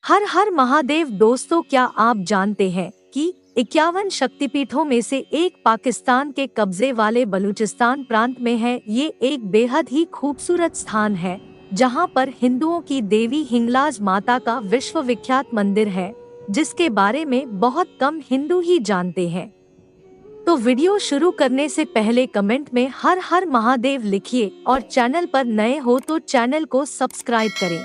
हर हर महादेव दोस्तों, क्या आप जानते हैं कि 51 शक्तिपीठों में से एक पाकिस्तान के कब्जे वाले बलूचिस्तान प्रांत में है। ये एक बेहद ही खूबसूरत स्थान है जहां पर हिंदुओं की देवी हिंगलाज माता का विश्वविख्यात मंदिर है, जिसके बारे में बहुत कम हिंदू ही जानते हैं। तो वीडियो शुरू करने से पहले कमेंट में हर हर महादेव लिखिए और चैनल पर नए हो तो चैनल को सब्सक्राइब करें।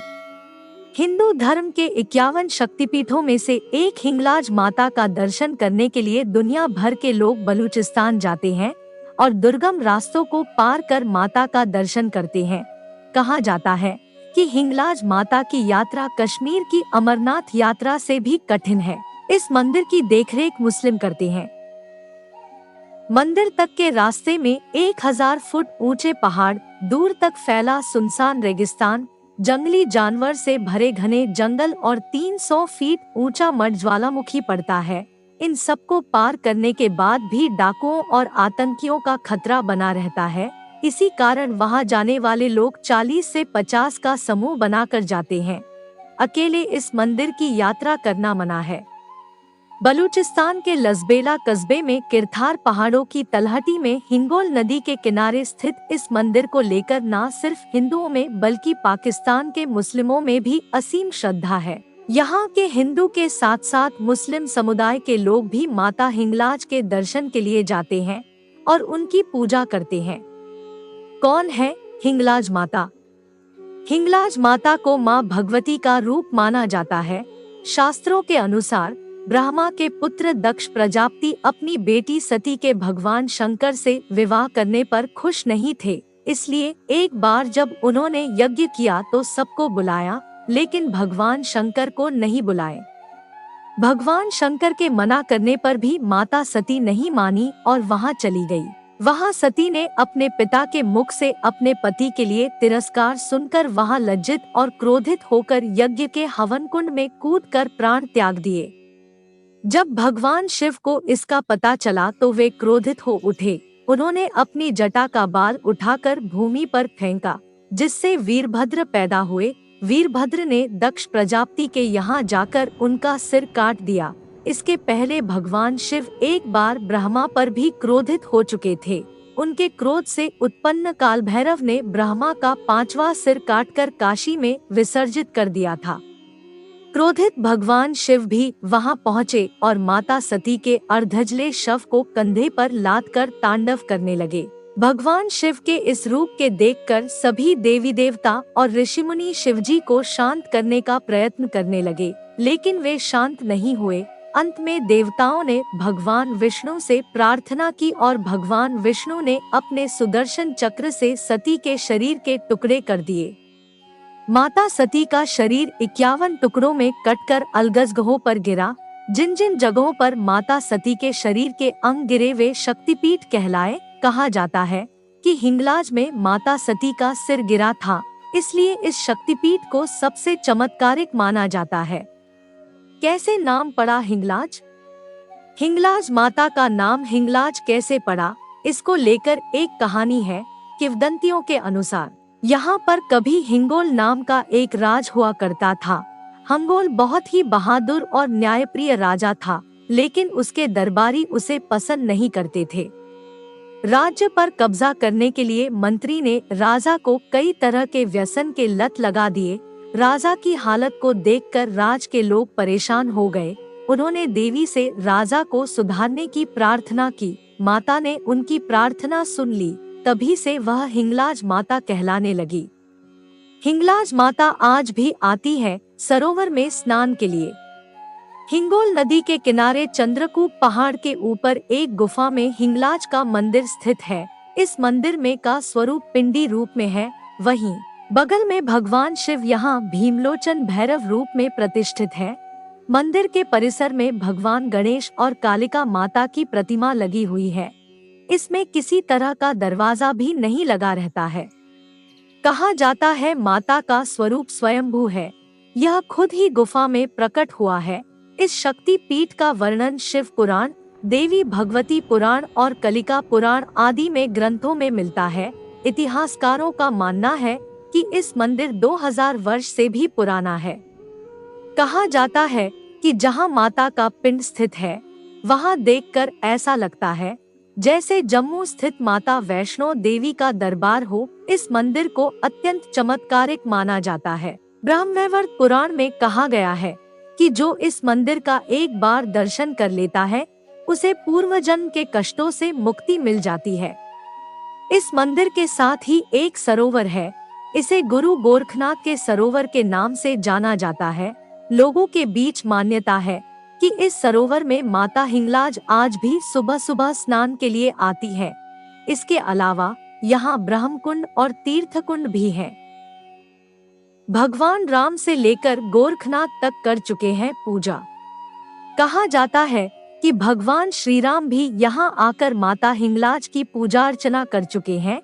हिंदू धर्म के 51 शक्तिपीठों में से एक हिंगलाज माता का दर्शन करने के लिए दुनिया भर के लोग बलूचिस्तान जाते हैं और दुर्गम रास्तों को पार कर माता का दर्शन करते हैं। कहा जाता है कि हिंगलाज माता की यात्रा कश्मीर की अमरनाथ यात्रा से भी कठिन है। इस मंदिर की देखरेख मुस्लिम करते हैं। मंदिर तक के रास्ते में 1000 फुट ऊंचे पहाड़, दूर तक फैला सुनसान रेगिस्तान, जंगली जानवर से भरे घने जंगल और 300 फीट ऊंचा मठ ज्वालामुखी पड़ता है। इन सबको पार करने के बाद भी डाकुओं और आतंकियों का खतरा बना रहता है। इसी कारण वहां जाने वाले लोग 40 से 50 का समूह बनाकर जाते हैं। अकेले इस मंदिर की यात्रा करना मना है। बलूचिस्तान के लसबेला कस्बे में किरथार पहाड़ों की तलहटी में हिंगोल नदी के किनारे स्थित इस मंदिर को लेकर न सिर्फ हिंदुओं में बल्कि पाकिस्तान के मुस्लिमों में भी असीम श्रद्धा है। यहाँ के हिंदू के साथ साथ मुस्लिम समुदाय के लोग भी माता हिंगलाज के दर्शन के लिए जाते हैं और उनकी पूजा करते हैं। कौन है हिंगलाज माता? हिंगलाज माता को माँ भगवती का रूप माना जाता है। शास्त्रों के अनुसार ब्रह्मा के पुत्र दक्ष प्रजापति अपनी बेटी सती के भगवान शंकर से विवाह करने पर खुश नहीं थे, इसलिए एक बार जब उन्होंने यज्ञ किया तो सबको बुलाया, लेकिन भगवान शंकर को नहीं बुलाए। भगवान शंकर के मना करने पर भी माता सती नहीं मानी और वहां चली गई। वहां सती ने अपने पिता के मुख से अपने पति के लिए तिरस्कार सुनकर वहां लज्जित और क्रोधित होकर यज्ञ के हवन कुंड में कूदकर प्राण त्याग दिए। जब भगवान शिव को इसका पता चला तो वे क्रोधित हो उठे। उन्होंने अपनी जटा का बाल उठाकर भूमि पर फेंका, जिससे वीरभद्र पैदा हुए। वीरभद्र ने दक्ष प्रजापति के यहाँ जाकर उनका सिर काट दिया। इसके पहले भगवान शिव एक बार ब्रह्मा पर भी क्रोधित हो चुके थे। उनके क्रोध से उत्पन्न काल भैरव ने ब्रह्मा का 5वां सिर काटकर काशी में विसर्जित कर दिया था। क्रोधित भगवान शिव भी वहां पहुंचे और माता सती के अर्धजले शव को कंधे पर लाद कर तांडव करने लगे। भगवान शिव के इस रूप के देखकर सभी देवी देवता और ऋषिमुनि शिवजी को शांत करने का प्रयत्न करने लगे, लेकिन वे शांत नहीं हुए। अंत में देवताओं ने भगवान विष्णु से प्रार्थना की और भगवान विष्णु ने अपने सुदर्शन चक्र से सती के शरीर के टुकड़े कर दिए। माता सती का शरीर 51 टुकड़ों में कटकर अलगजगहों पर गिरा। जिन जिन जगहों पर माता सती के शरीर के अंग गिरे वे शक्तिपीठ कहलाए। कहा जाता है कि हिंगलाज में माता सती का सिर गिरा था, इसलिए इस शक्तिपीठ को सबसे चमत्कारिक माना जाता है। कैसे नाम पड़ा हिंगलाज? हिंगलाज माता का नाम हिंगलाज कैसे पड़ा, इसको लेकर एक कहानी है। किंवदंतियों के अनुसार यहाँ पर कभी हिंगोल नाम का एक राज हुआ करता था। हिंगोल बहुत ही बहादुर और न्यायप्रिय राजा था, लेकिन उसके दरबारी उसे पसंद नहीं करते थे। राज्य पर कब्जा करने के लिए मंत्री ने राजा को कई तरह के व्यसन के लत लगा दिए। राजा की हालत को देखकर राज के लोग परेशान हो गए। उन्होंने देवी से राजा को सुधारने की प्रार्थना की। माता ने उनकी प्रार्थना सुन ली। तभी से वह हिंगलाज माता कहलाने लगी। हिंगलाज माता आज भी आती है सरोवर में स्नान के लिए। हिंगोल नदी के किनारे चंद्रकूप पहाड़ के ऊपर एक गुफा में हिंगलाज का मंदिर स्थित है। इस मंदिर में का स्वरूप पिंडी रूप में है। वहीं बगल में भगवान शिव यहाँ भीमलोचन भैरव रूप में प्रतिष्ठित है। मंदिर के परिसर में भगवान गणेश और कालिका माता की प्रतिमा लगी हुई है। इसमें किसी तरह का दरवाजा भी नहीं लगा रहता है। कहा जाता है माता का स्वरूप स्वयंभू है। यह खुद ही गुफा में प्रकट हुआ है। इस शक्ति पीठ का वर्णन शिव पुराण, देवी भगवती पुराण और कलिका पुराण आदि में ग्रंथों में मिलता है। इतिहासकारों का मानना है कि इस मंदिर 2000 वर्ष से भी पुराना है। कहा जाता है कि जहां माता का पिंड स्थित है वहां देखकर ऐसा लगता है जैसे जम्मू स्थित माता वैष्णो देवी का दरबार हो। इस मंदिर को अत्यंत चमत्कारिक माना जाता है। ब्रह्मवैवर्त पुराण में कहा गया है कि जो इस मंदिर का एक बार दर्शन कर लेता है उसे पूर्व जन्म के कष्टों से मुक्ति मिल जाती है। इस मंदिर के साथ ही एक सरोवर है, इसे गुरु गोरखनाथ के सरोवर के नाम से जाना जाता है। लोगों के बीच मान्यता है कि इस सरोवर में माता हिंगलाज आज भी सुबह सुबह स्नान के लिए आती है। इसके अलावा यहाँ ब्रह्म कुंड और तीर्थ कुंड भी है। भगवान राम से लेकर गोरखनाथ तक कर चुके हैं पूजा। कहा जाता है कि भगवान श्री राम भी यहाँ आकर माता हिंगलाज की पूजा अर्चना कर चुके हैं।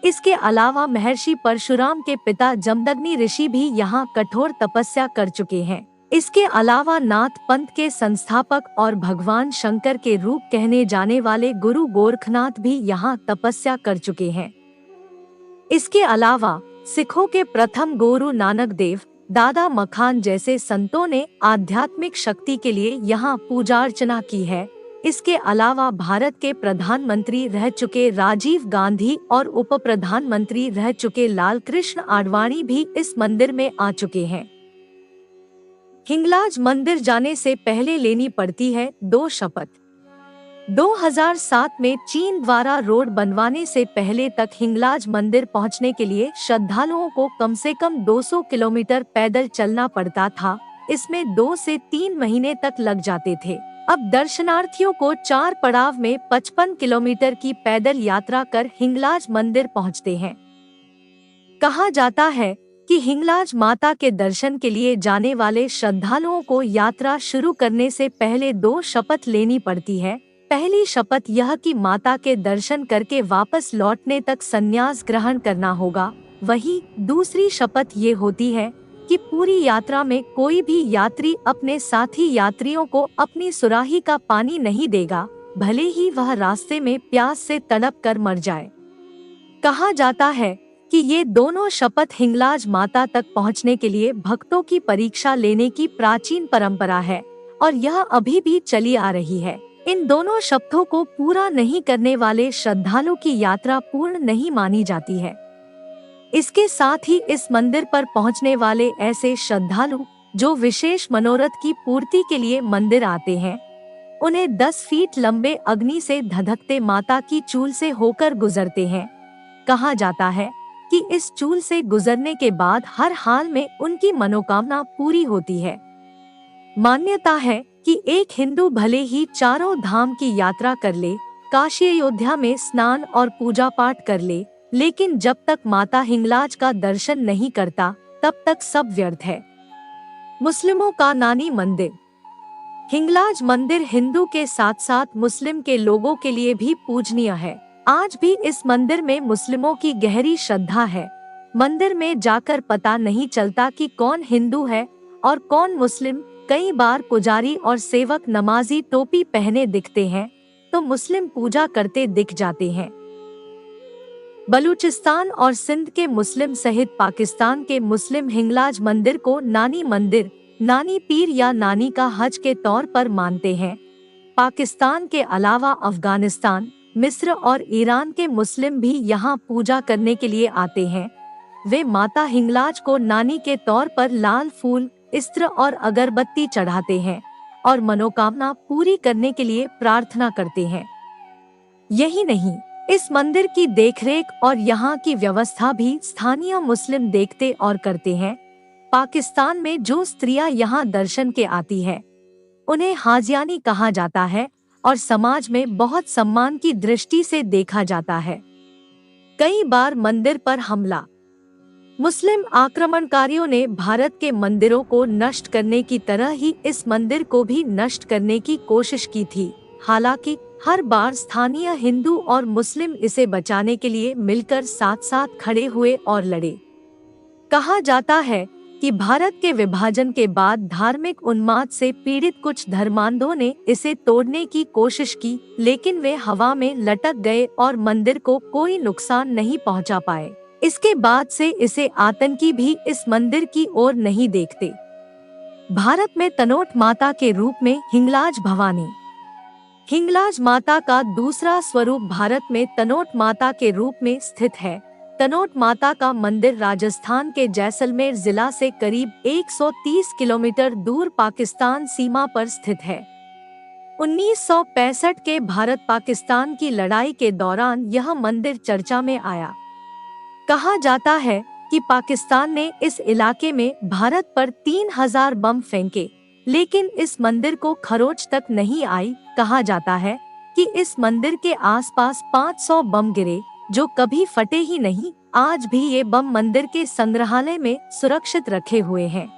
इसके अलावा महर्षि परशुराम के पिता जमदग्नि ऋषि भी यहाँ कठोर तपस्या कर चुके हैं। इसके अलावा नाथ पंथ के संस्थापक और भगवान शंकर के रूप कहने जाने वाले गुरु गोरखनाथ भी यहाँ तपस्या कर चुके हैं। इसके अलावा सिखों के प्रथम गुरु नानक देव, दादा मखान जैसे संतों ने आध्यात्मिक शक्ति के लिए यहाँ पूजा अर्चना की है। इसके अलावा भारत के प्रधानमंत्री रह चुके राजीव गांधी और उप प्रधानमंत्री रह चुके लाल कृष्ण आडवाणी भी इस मंदिर में आ चुके हैं। हिंगलाज मंदिर जाने से पहले लेनी पड़ती है 2 शपथ। 2007 में चीन द्वारा रोड बनवाने से पहले तक हिंगलाज मंदिर पहुंचने के लिए श्रद्धालुओं को कम से कम 200 किलोमीटर पैदल चलना पड़ता था। इसमें 2 से 3 महीने तक लग जाते थे। अब दर्शनार्थियों को 4 पड़ाव में 55 किलोमीटर की पैदल यात्रा कर हिंगलाज मंदिर पहुंचते हैं। कहा जाता है कि हिंगलाज माता के दर्शन के लिए जाने वाले श्रद्धालुओं को यात्रा शुरू करने से पहले 2 शपथ लेनी पड़ती है। पहली शपथ यह कि माता के दर्शन करके वापस लौटने तक संन्यास ग्रहण करना होगा। वहीं दूसरी शपथ ये होती है कि पूरी यात्रा में कोई भी यात्री अपने साथी यात्रियों को अपनी सुराही का पानी नहीं देगा, भले ही वह रास्ते में प्यास से तड़प कर मर जाए। कहा जाता है कि ये दोनों शपथ हिंगलाज माता तक पहुंचने के लिए भक्तों की परीक्षा लेने की प्राचीन परंपरा है और यह अभी भी चली आ रही है। इन दोनों शपथों को पूरा नहीं करने वाले श्रद्धालु की यात्रा पूर्ण नहीं मानी जाती है। इसके साथ ही इस मंदिर पर पहुंचने वाले ऐसे श्रद्धालु जो विशेष मनोरथ की पूर्ति के लिए मंदिर आते हैं, उन्हें 10 फीट लंबे अग्नि से धधकते माता की चूल से होकर गुजरते हैं। कहा जाता है कि इस चूल से गुजरने के बाद हर हाल में उनकी मनोकामना पूरी होती है। मान्यता है कि एक हिंदू भले ही चारों धाम की यात्रा कर ले, काशी अयोध्या में स्नान और पूजा पाठ कर ले, लेकिन जब तक माता हिंगलाज का दर्शन नहीं करता तब तक सब व्यर्थ है। मुस्लिमों का नानी मंदिर। हिंगलाज मंदिर हिंदू के साथ साथ मुस्लिम के लोगों के लिए भी पूजनीय है। आज भी इस मंदिर में मुस्लिमों की गहरी श्रद्धा है। मंदिर में जाकर पता नहीं चलता कि कौन हिंदू है और कौन मुस्लिम। कई बार पुजारी और सेवक नमाजी टोपी पहने दिखते हैं तो मुस्लिम पूजा करते दिख जाते हैं। बलूचिस्तान और सिंध के मुस्लिम सहित पाकिस्तान के मुस्लिम हिंगलाज मंदिर को नानी मंदिर, नानी पीर या नानी का हज के तौर पर मानते हैं। पाकिस्तान के अलावा अफगानिस्तान, मिस्र और ईरान के मुस्लिम भी यहाँ पूजा करने के लिए आते हैं। वे माता हिंगलाज को नानी के तौर पर लाल फूल, इत्र और अगरबत्ती चढ़ाते हैं और मनोकामना पूरी करने के लिए प्रार्थना करते हैं। यही नहीं, इस मंदिर की देखरेख और यहाँ की व्यवस्था भी स्थानीय मुस्लिम देखते और करते हैं। पाकिस्तान में जो स्त्रियां यहाँ दर्शन के आती है उन्हें हाजियानी कहा जाता है और समाज में बहुत सम्मान की दृष्टि से देखा जाता है। कई बार मंदिर पर हमला। मुस्लिम आक्रमणकारियों ने भारत के मंदिरों को नष्ट करने की तरह ही इस मंदिर को भी नष्ट करने की कोशिश की थी। हालांकि हर बार स्थानीय हिंदू और मुस्लिम इसे बचाने के लिए मिलकर साथ साथ खड़े हुए और लड़े। कहा जाता है कि भारत के विभाजन के बाद धार्मिक उन्माद से पीड़ित कुछ धर्मांधों ने इसे तोड़ने की कोशिश की, लेकिन वे हवा में लटक गए और मंदिर को कोई नुकसान नहीं पहुंचा पाए। इसके बाद से इसे आतंकी भी इस मंदिर की ओर नहीं देखते। भारत में तनोट माता के रूप में हिंगलाज भवानी। हिंगलाज माता का दूसरा स्वरूप भारत में तनोट माता के रूप में स्थित है। तनोट माता का मंदिर राजस्थान के जैसलमेर जिला से करीब 130 किलोमीटर दूर पाकिस्तान सीमा पर स्थित है। 1965 के भारत पाकिस्तान की लड़ाई के दौरान यह मंदिर चर्चा में आया। कहा जाता है कि पाकिस्तान ने इस इलाके में भारत पर 3000 बम फेंके, लेकिन इस मंदिर को खरोच तक नहीं आई। कहा जाता है कि इस मंदिर के आसपास 500 बम गिरे, जो कभी फटे ही नहीं। आज भी ये बम मंदिर के संग्रहालय में सुरक्षित रखे हुए हैं।